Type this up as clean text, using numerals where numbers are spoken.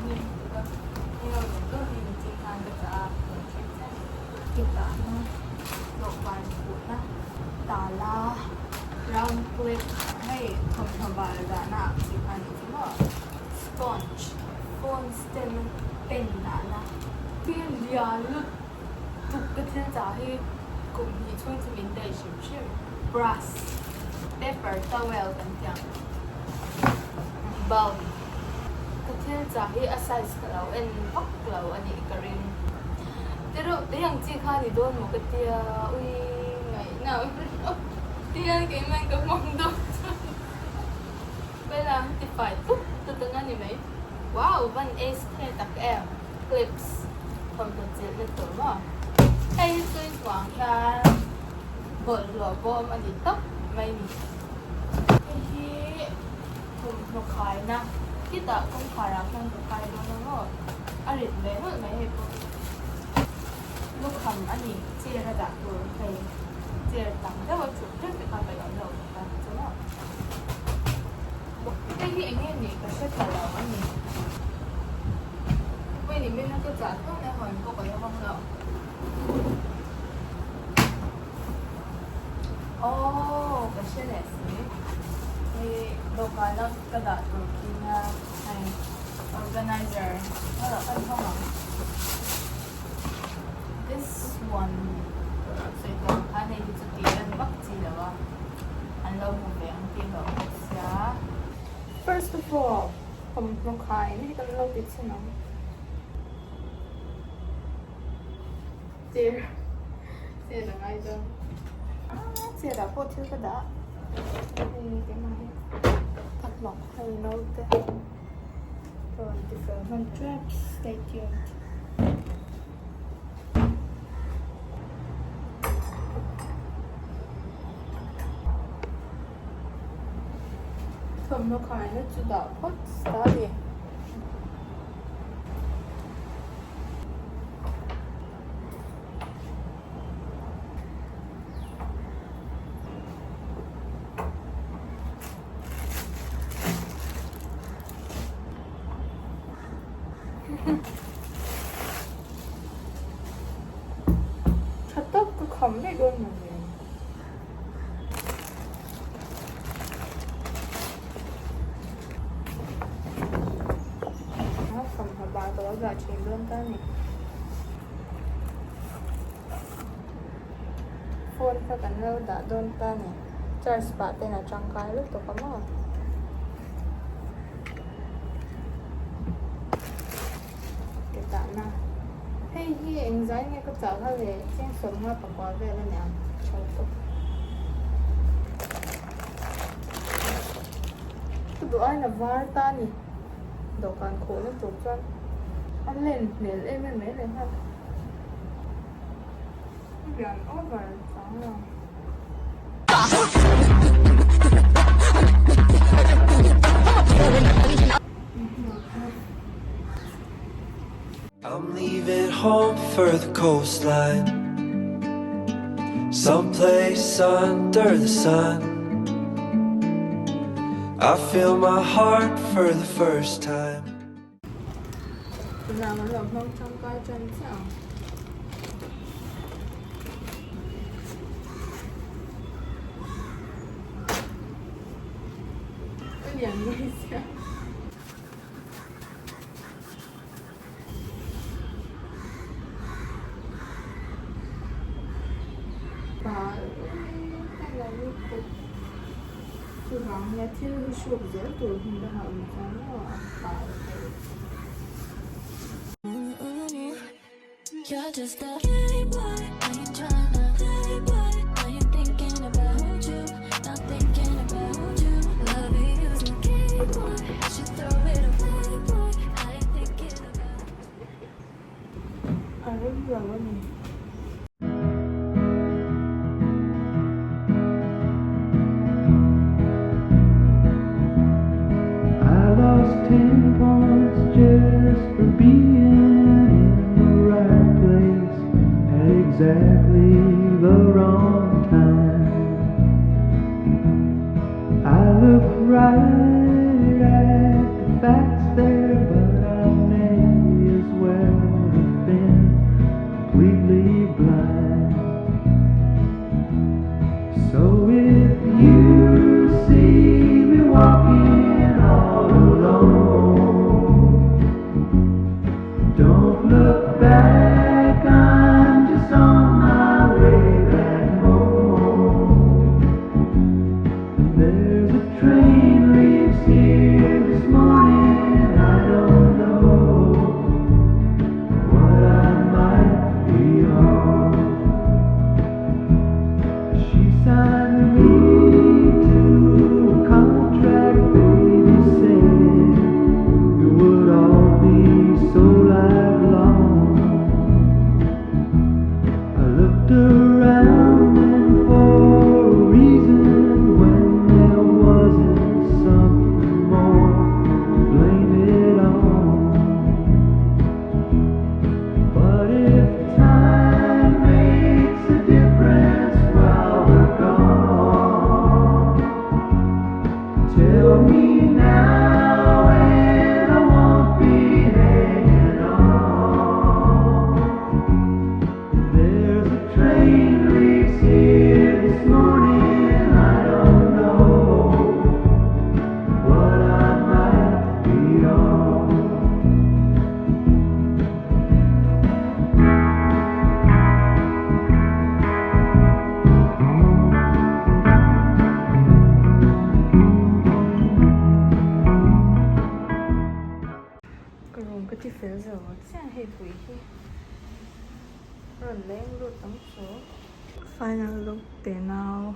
ni ni lo lo niจริงทางก็จะkita na lokan po na tala round clip ให้ทำทำบาลดานะสิพันที่ว่า sponge stem เป็นนะเปลี่ยนยาลึกทุกกระเทียมจะให้กลุ่มที่ช่วยจะมินได้ชิมชิม brass paper towel กันอย่าง bulb กระเทียมจะให้ size เราเอ็นพักเราอันนี้กระริงpero yang chika ni don mo katia ui ngai na tia ke man ka mong do bela ti pai tu tanga ni mai wow van ace the tak em clips from the jet le to ma ai sui wang ya bol lo bom ani tok mai ni hi kum no khai na kita kum khara kan khai do no arit le no mai he koลูกคำอันนี้เจระดับตัวใครเจระดับแต่ว่าจุดเรื่องการไปย้อนเราค่ะใช่ไหมบอกไอ้ที่ไอ้นี่ก็ใช่แต่เราอันนี้ไม่นี่ไม่น่าจะจัดต้องในหอยก็ไปห้องเราโอ้ก็ใช่แหละสิไอ้โลกาแล้วกระดาษตัวกินนะไอ้ organizer แล้วเราอันห้องเราThis one, so ito ang kanay dito tiyan bakti daw. Ang loob mo ba ang tibaw siya? First of all, kung kain, hindi ka nalaw dito siya naman. Dear na nga ito. Dear ako, tiyo ka da. Hindi ka mahi. Tatlong, hello te. Ito, different trips. Stay tuned. Cầm nó khai nó chú đạo hot study. Thật tốt cứ khẩm này luôn mà gak cendol kan nih phone ka kan lo da don ta ne charge pa te na changkai lu to ka mo kita na hey hi anxiety nghe có trả ra về trên sống hoa và qua về lên nhà chau to tu do ai na var ta ni dokan khổ nó tụt chân anh lên em mấy lên ha gần over sáng rồi I'm leaving home for the coastline, someplace under the sun. I feel my heart for the first time. Làm nó làm không trong coi chân sao cái điểm này sao và hay là như thế thì vắng nhà chưa sụp dễ tuổi thì đã học một cái nó You're just a playboy. I ain't tryna playboy. I am thinking about you, not thinking about you. Loving you's my game boy. I should throw it away, boy. I ain't thinking about. rất là luôn. I lost 10 points just for being in the right place at exactly the wrong time. I look right at the facts there, but I cái rồng cái chiếc phèo giờ sẽ hay bụi hi rồi lên luôn tấm số final look để nào